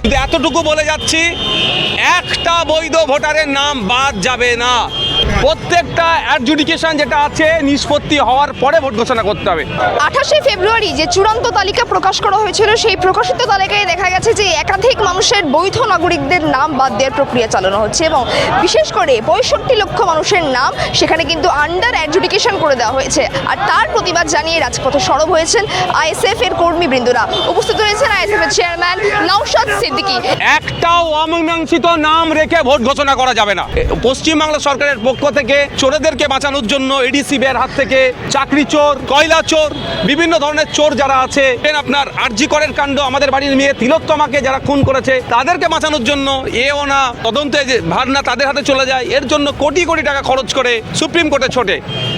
কিন্তু এতটুকু বলে যাচ্ছি, একটা বৈধ ভোটারের নাম বাদ যাবে না। প্রত্যেকটা অ্যাডজুডিকেশন যেটা আছে নিষ্পত্তি হওয়ার পরে ভোট ঘোষণা করতে হবে। 28শে ফেব্রুয়ারি যে চূড়ান্ত তালিকা প্রকাশ করা হয়েছিল, সেই প্রকাশিত তালিকায় দেখা গেছে যে একাধিক মানুষের বৈধ নাগরিকদের নাম বাদ দেওয়ার প্রক্রিয়া চালানো হচ্ছে এবং বিশেষ করে 65 লক্ষ মানুষের নাম সেখানে কিন্তু আন্ডার অ্যাডজুডিকেশন করে দেওয়া হয়েছে। আর তার প্রতিবাদ জানিয়ে রাজপথে সরব হয়েছেন আইএসএফ এর কর্মীবৃন্দরা। উপস্থিত রয়েছেন আইএসএফ এর চেয়ারম্যান নওশাদ সিদ্দিকী। একটাও অমীমাংসিত নাম রেখে ভোট ঘোষণা করা যাবে না। পশ্চিমবাংলা সরকারের পক্ষ থেকে চোরেদেরকে বাঁচানোর জন্য এডিসিবির হাত থেকে চাকরি চোর, কয়লা চোর, বিভিন্ন ধরনের চোর যারা আছে, আপনার আরজি করের কাণ্ড, আমাদের বাড়ির মেয়ে তিলোত্তমাকে যারা খুন করেছে তাদেরকে বাঁচানোর জন্য এও না তদন্তে ভার না তাদের হাতে চলে যায়, এর জন্য কোটি কোটি টাকা খরচ করে সুপ্রিম কোর্টে ছোটে।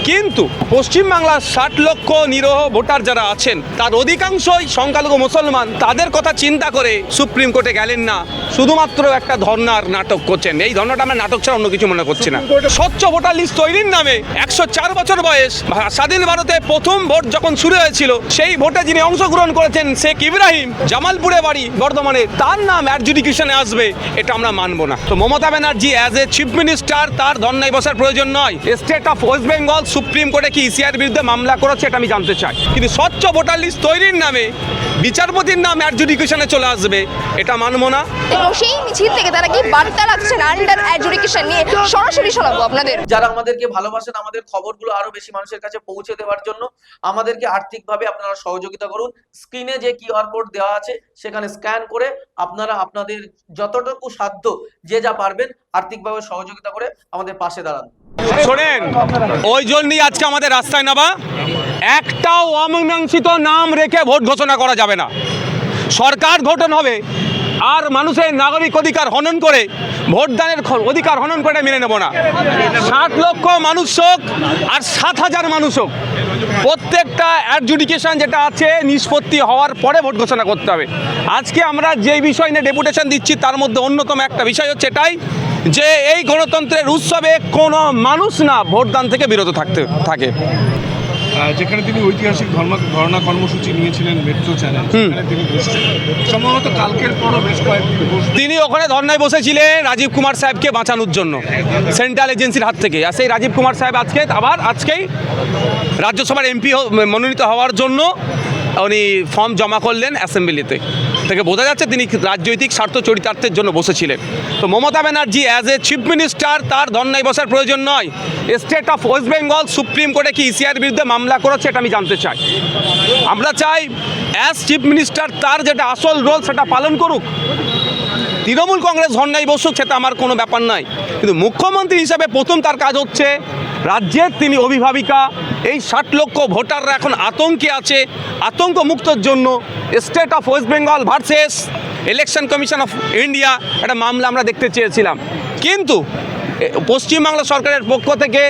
কিন্তু পশ্চিমবাংলার 60 লক্ষ নিরহ ভোটার যারা আছেন তার অধিকাংশই সংখ্যালঘু মুসলমান, তাদের কথা চিন্তা করে সুপ্রিম কোর্টে গেলেন না, শুধুমাত্র একটা ধর্নার নাটক করছেন। এই ধর্নাটা আমরা নাটক ছাড়া অন্য কিছু মনে করছি না। স্বচ্ছ ভোটার লিস্ট তৈরির নামে 104 বছর বয়স, স্বাধীন ভারতে প্রথম ভোট যখন শুরু হয়েছিল সেই ভোটে যিনি অংশগ্রহণ করেছেন শেখ ইব্রাহিম, জামালপুরে বাড়ি বর্ধমানে, তার নাম অ্যাডজুডিকেশনে আসবে, এটা আমরা মানব না। তো Mamata Banerjee as a chief minister তার ধর্নায় বসার প্রয়োজন নয়। State of West Bengal supreme কোর্টে কি ইসিআর বিরুদ্ধে মামলা করেছে এটা আমি জানতে চাই। কিন্তু স্বচ্ছ ভোটার লিস্ট তৈরির নামে বিচারপতির নাম অ্যাডজুডিকেশনে চলে আসবে, এটা মানব না। এবং সেই মিছিল থেকে তারা কি বার্তা রাখছেন আন্ডার অ্যাডজুডিকেশন নিয়ে, সরাসরি শোনাবো আপনাদের। যারা আমাদেরকে ভালোবাসেন, আমাদের খবরগুলো আরো বেশি মানুষের কাছে পৌঁছে দেওয়ার জন্য আমাদেরকে আর্থিকভাবে আপনারা সহযোগিতা করুন। স্ক্রিনে যে কিউআর কোড দেওয়া আছে সেখানে স্ক্যান করে আপনারা আপনাদের যতটুকু সাধ্য যে যা পারবেন আর্থিকভাবে সহযোগিতা করে আমাদের পাশে দাঁড়ান। শোনেন, ওই জন্যই আজকে আমাদের রাস্তায় নামা। একটাও অমীমাংসিত নাম রেখে ভোট ঘোষণা করা যাবে না। সরকার গঠন হবে আর মানুষের নাগরিক অধিকার হনন করে, ভোটদানের অধিকার হনন করে মেনে নেব না। 60 লক্ষ মানুষ হোক আর 7,000 মানুষ হোক, প্রত্যেকটা অ্যাডজুডিকেশন যেটা আছে নিষ্পত্তি হওয়ার পরে ভোট ঘোষণা করতে হবে। আজকে আমরা যে বিষয় নিয়ে ডেপুটেশন দিচ্ছি তার মধ্যে অন্যতম একটা বিষয় হচ্ছে এটাই যে এই গণতন্ত্রের উৎসবে কোনো মানুষ না ভোটদান থেকে বিরত থাকে। যেখানে তিনি ঐতিহাসিক ধর্ণা কর্মসূচি নিয়েছিলেন মেট্রো চ্যানেল, তিনি বসছেন সম্ভবত কালকের পরও বেশ কয়েকদিন তিনি ওখানে ধর্নায় বসেছিলেন রাজীব কুমার সাহেবকে বাঁচানোর জন্য সেন্ট্রাল এজেন্সির হাত থেকে। আর সেই রাজীব কুমার সাহেব আজকেই রাজ্যসভার এমপি মনোনীত হওয়ার জন্য উনি ফর্ম জমা করলেন অ্যাসেম্বলিতে, থেকে বোঝা যাচ্ছে তিনি রাজনৈতিক স্বার্থ চরিতার্থের জন্য বসেছিলেন। তো Mamata Banerjee as a chief minister তার ধর্নায় বসার প্রয়োজন নয়। State of West Bengal supreme কোর্টে কি ইসিআর বিরুদ্ধে মামলা করেছে এটা আমি জানতে চাই। আমরা চাই অ্যাজ চিফ মিনিস্টার তার যেটা আসল রোল সেটা পালন করুক। তৃণমূল কংগ্রেস ধর্নায় বসুক, সেটা আমার কোনো ব্যাপার নাই। কিন্তু মুখ্যমন্ত্রী হিসাবে প্রথম তার কাজ হচ্ছে রাজ্যের তিনি অভিভাবিকা, এই 60 লক্ষ ভোটাররা এখন আতঙ্কে আছে, আতঙ্ক মুক্তর জন্য state of West Bengal versus election commission of India একটা মামলা আমরা দেখতে চেয়েছিলাম। কিন্তু পশ্চিমবাংলা সরকারের পক্ষ থেকে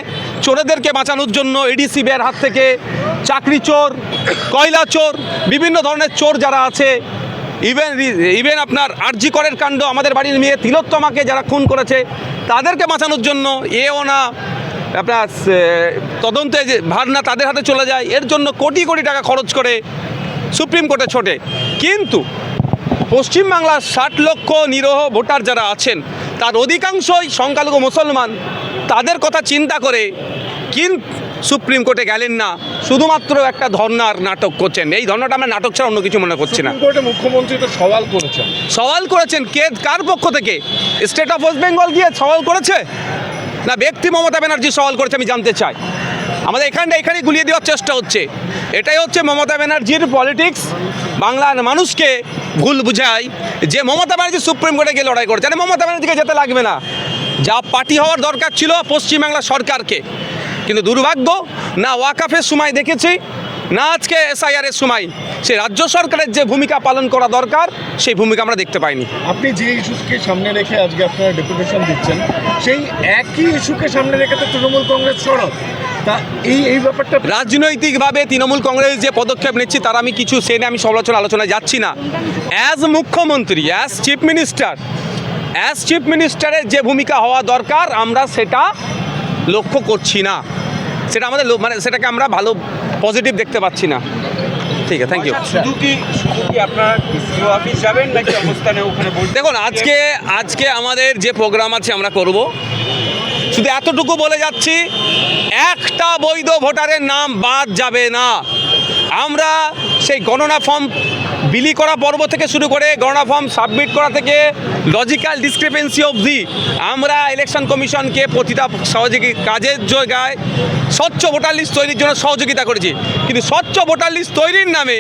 চোরেদেরকে বাঁচানোর জন্য এডিসিবির হাত থেকে চাকরি চোর, কয়লা চোর, বিভিন্ন ধরনের চোর যারা আছে, ইভেন আপনার আরজি করের কাণ্ড, আমাদের বাড়ির মেয়ে তিলোত্তমাকে যারা খুন করেছে তাদেরকে বাঁচানোর জন্য এও না আপনার তদন্তে ভার না তাদের হাতে চলে যায়, এর জন্য কোটি কোটি টাকা খরচ করে সুপ্রিম কোর্টে ছোটে। কিন্তু পশ্চিমবাংলার 60 লক্ষ নিরহ ভোটার যারা আছেন তার অধিকাংশই সংখ্যালঘু মুসলমান, তাদের কথা চিন্তা করে সুপ্রিম কোর্টে গেলেন না, শুধুমাত্র একটা ধর্নার নাটক করছেন। এই ধর্নাটা আমরা নাটক ছাড়া অন্য কিছু মনে করছি না। মুখ্যমন্ত্রী তো সওয়াল করেছেন কার পক্ষ থেকে? স্টেট অফ ওয়েস্ট বেঙ্গল গিয়ে সওয়াল করেছে না ব্যক্তি মমতা ব্যানার্জি সওয়াল করেছে? আমি জানতে চাই। আমাদের এখানেই গুলিয়ে দেওয়ার চেষ্টা হচ্ছে। এটাই হচ্ছে মমতা ব্যানার্জির পলিটিক্স। বাংলার মানুষকে ভুল বুঝায় যে মমতা ব্যানার্জি সুপ্রিম কোর্টে গিয়ে লড়াই করেছে। মমতা ব্যানার্জিকে যেতে লাগবে না, যা পার্টি হওয়ার দরকার ছিল পশ্চিমবাংলা সরকারকে। কিন্তু দুর্ভাগ্য, না ওয়াকাফের সময় দেখেছি, না আজকে এসআইআরের সময় সে রাজ্য সরকারের যে ভূমিকা পালন করা দরকার সেই ভূমিকা আমরা দেখতে পাইনি। আপনি যে ইস্যুকে সামনে রেখে আজকে আপনারা ডেপুটেশন দিচ্ছেন, সেই একই ইস্যুকে সামনে রেখে তো তৃণমূল কংগ্রেস সরব। তা এই ব্যাপারটা রাজনৈতিকভাবে তৃণমূল কংগ্রেস যে পদক্ষেপ নিচ্ছে তার আমি কিছু সে নিয়ে আমি আলোচনায় যাচ্ছি না। অ্যাজ মুখ্যমন্ত্রী, অ্যাজ চিফ মিনিস্টারের যে ভূমিকা হওয়া দরকার আমরা সেটা লক্ষ্য করছি না, সেটা আমাদের সেটাকে আমরা ভালো পজিটিভ দেখতে পাচ্ছি না। ঠিক আছে, থ্যাংক ইউ। শুধু কি আপনারা ডিসিও অফিস যাবেন নাকি অবস্থানে ওখানে বসে? দেখুন, আজকে আমাদের যে প্রোগ্রাম আছে আমরা করব, শুধু এতটুকু বলে যাচ্ছি, একটা বৈধ ভোটারের নাম বাদ যাবে না। আমরা সেই গণনা ফর্ম বিলি করা পর্ব থেকে শুরু করে গণনা ফর্ম সাবমিট করা থেকে লজিক্যাল ডিসক্রিপেন্সি অবধি আমরা ইলেকশন কমিশনকে প্রতিটা সহযোগী কাজের জায়গায় স্বচ্ছ ভোটার লিস্ট তৈরির জন্য সহযোগিতা করেছি। কিন্তু স্বচ্ছ ভোটার লিস্ট তৈরির নামে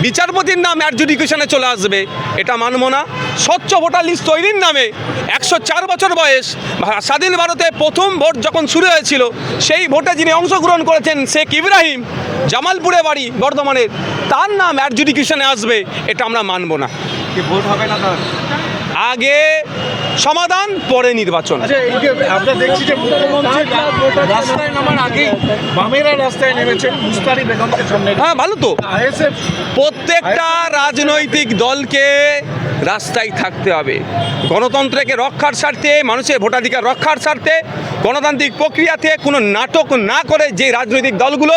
বিচারপতির নাম অ্যাডজুডিকেশনে চলে আসবে, এটা মানব না। স্বচ্ছ ভোটার লিস্ট তৈরির নামে 104 বছর বয়স, স্বাধীন ভারতে প্রথম ভোট যখন শুরু হয়েছিল সেই ভোটে যিনি অংশগ্রহণ করেছেন শেখ ইব্রাহিম, জামালপুরে বাড়ি বর্ধমানের, তার নাম অ্যাডজুডিকেশনে আসবে, এটা আমরা মানব না। কি ভোট হবে না তার? আগে সমাধান, পরে নির্বাচন। আচ্ছা, এই যে আমরা দেখছি যে মুখ্যমন্ত্রী রাস্তায় নামার আগেই বামেরা রাস্তায় নেমেছেন মুস্তারি বেগমকে সামনে রেখে। হ্যাঁ, ভালো তো। আইএসএফ প্রত্যেকটা রাজনৈতিক দলকে রাস্তায় থাকতে হবে গণতন্ত্রকে রক্ষার স্বার্থে, মানুষের ভোটাধিকার রক্ষার স্বার্থে। গণতান্ত্রিক প্রক্রিয়াতে কোনো নাটক না করে যে রাজনৈতিক দলগুলো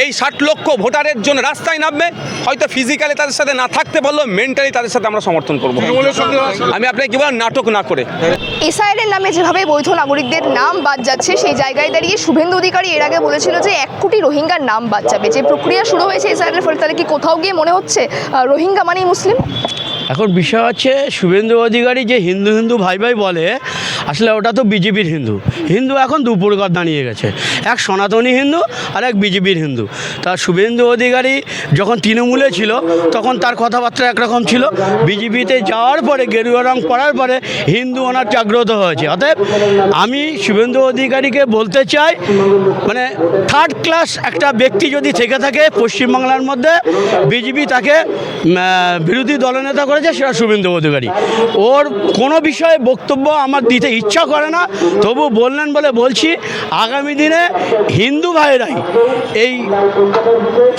এই 60 লক্ষ ভোটারের জন্য রাস্তায় নামবে, হয়তো ফিজিক্যালি তাদের সাথে না থাকতে পারলেও মেন্টালি তাদের সাথে আমরা সমর্থন করবো। তৃণমূলের সঙ্গে আমি আপনাকে কি বললাম, নাটক না করে। এসআইআর নামে যেভাবে বৈধ নাগরিকদের নাম বাদ যাচ্ছে, সেই জায়গায় দাঁড়িয়ে শুভেন্দু অধিকারী এর আগে বলেছিল যে 1 কোটি রোহিঙ্গার নাম বাদ যাবে। যে প্রক্রিয়া শুরু হয়েছে এসআইআর ফলে, তাহলে কি কোথাও গিয়ে মনে হচ্ছে রোহিঙ্গা মানেই মুসলিম? এখন বিষয় হচ্ছে শুভেন্দু অধিকারী যে হিন্দু হিন্দু ভাই ভাই বলে, আসলে ওটা তো বিজেপির হিন্দু। হিন্দু এখন দুপুরকার দাঁড়িয়ে গেছে, এক সনাতনী হিন্দু আর এক বিজেপির হিন্দু। তা শুভেন্দু অধিকারী যখন তৃণমূলে ছিল তখন তার কথাবার্তা একরকম ছিল, বিজেপিতে যাওয়ার পরে গেরুয়া রং পড়ার পরে হিন্দু ওনার জাগ্রত হয়েছে। অতএব আমি শুভেন্দু অধিকারীকে বলতে চাই, মানে 3rd ক্লাস একটা ব্যক্তি যদি থেকে থাকে পশ্চিমবাংলার মধ্যে, বিজেপি তাকে বিরোধী দলনেতা করেছে, সেটা শুভেন্দু অধিকারী। ওর কোনো বিষয়ে বক্তব্য আমার দিতে ইচ্ছা করে না, তবু বললেন বলে বলছি, আগামী দিনে হিন্দু ভাইরাই এই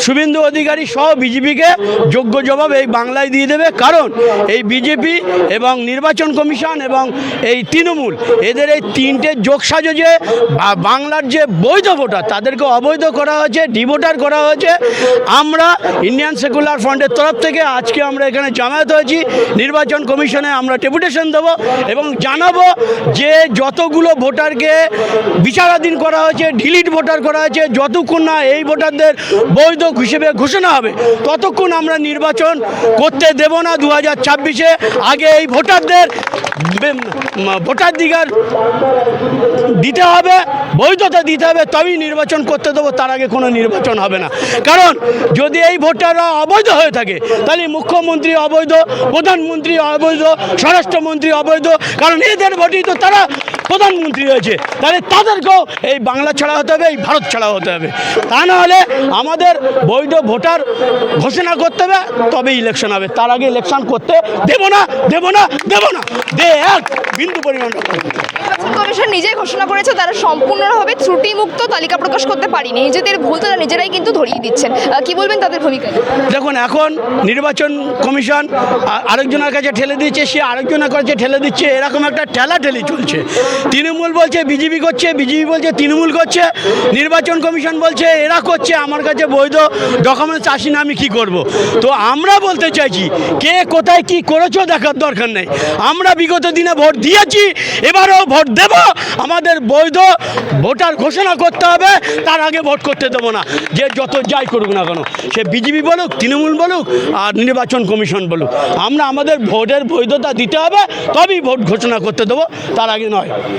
শুভেন্দু অধিকারী সহ বিজেপিকে যোগ্য জবাব এই বাংলায় দিয়ে দেবে। কারণ এই বিজেপি এবং নির্বাচন কমিশন এবং এই তৃণমূল, এদের এই 3টে যোগসাজে বাংলার যে বৈধ ভোটার তাদেরকে অবৈধ করা হয়েছে, ডিভোটার করা হয়েছে। আমরা ইন্ডিয়ান সেকুলার ফ্রন্টের তরফ থেকে আজকে আমরা এখানে জামায়াত হয়েছি, নির্বাচন কমিশনে আমরা ডেপুটেশন দেবো এবং জানাবো যে যতগুলো ভোটারকে বিচারাধীন করা হয়েছে, ডিলিট ভোটার করা হয়েছে, যতক্ষণ না এই ভোটারদের বৈধ হিসেবে ঘোষণা হবে ততক্ষণ আমরা নির্বাচন করতে দেব না। 2026-এ আগে এই ভোটারদের ভোটাধিকার দিতে হবে, বৈধতা দিতে হবে, তবেই নির্বাচন করতে দেবো, তার আগে কোনো নির্বাচন হবে না। কারণ যদি এই ভোটাররা অবৈধ হয়ে থাকে তাহলে মুখ্যমন্ত্রী অবৈধ, প্রধানমন্ত্রী অবৈধ, স্বরাষ্ট্রমন্ত্রী অবৈধ, কারণ এদের ভোটেই তো তারা প্রধানমন্ত্রী হয়েছে। তাহলে তাদেরকেও এই বাংলা ছাড়া হতে হবে, এই ভারত ছাড়া হতে হবে। তা না হলে আমাদের বৈধ ভোটার ঘোষণা করতে হবে, তবে ইলেকশন হবে, তার আগে ইলেকশন করতে দেব না, দেব না, দেব না, দে এক বিন্দু পরিমাণ। নির্বাচন কমিশন নিজেই ঘোষণা করেছে তারা সম্পূর্ণভাবে ত্রুটিমুক্ত তালিকা প্রকাশ করতে পারেনি, নিজেদের ভুল তারা নিজেরাই কিন্তু ধরিয়ে দিচ্ছেন। কি বলবেন তাদের ভূমিকা? দেখুন, এখন নির্বাচন কমিশন আরেকজনের কাছে ঠেলে দিচ্ছে, সে আরেকজনের কাছে ঠেলে দিচ্ছে, এরকম একটা ঠেলাঠেলি চলছে। তৃণমূল বলছে বিজেপি করছে, বিজেপি বলছে তৃণমূল করছে, নির্বাচন কমিশন বলছে এরা করছে, আমার কাছে বৈধ ডকুমেন্টস আসি না, আমি কী করব? তো আমরা বলতে চাইছি, কে কোথায় কি করেছো দেখার দরকার নেই। আমরা বিগত দিনে ভোট দিয়েছি, এবারেও ভোট দেব। আমাদের বৈধ ভোটার ঘোষণা করতে হবে, তার আগে ভোট করতে দেবো না, যে যত যাই করুক না কেন, সে বিজেপি বলুক, তৃণমূল বলুক আর নির্বাচন কমিশন বলুক। আমরা আমাদের ভোটের বৈধতা দিতে হবে, তবেই ভোট ঘোষণা করতে দেবো, তার আগে নয়।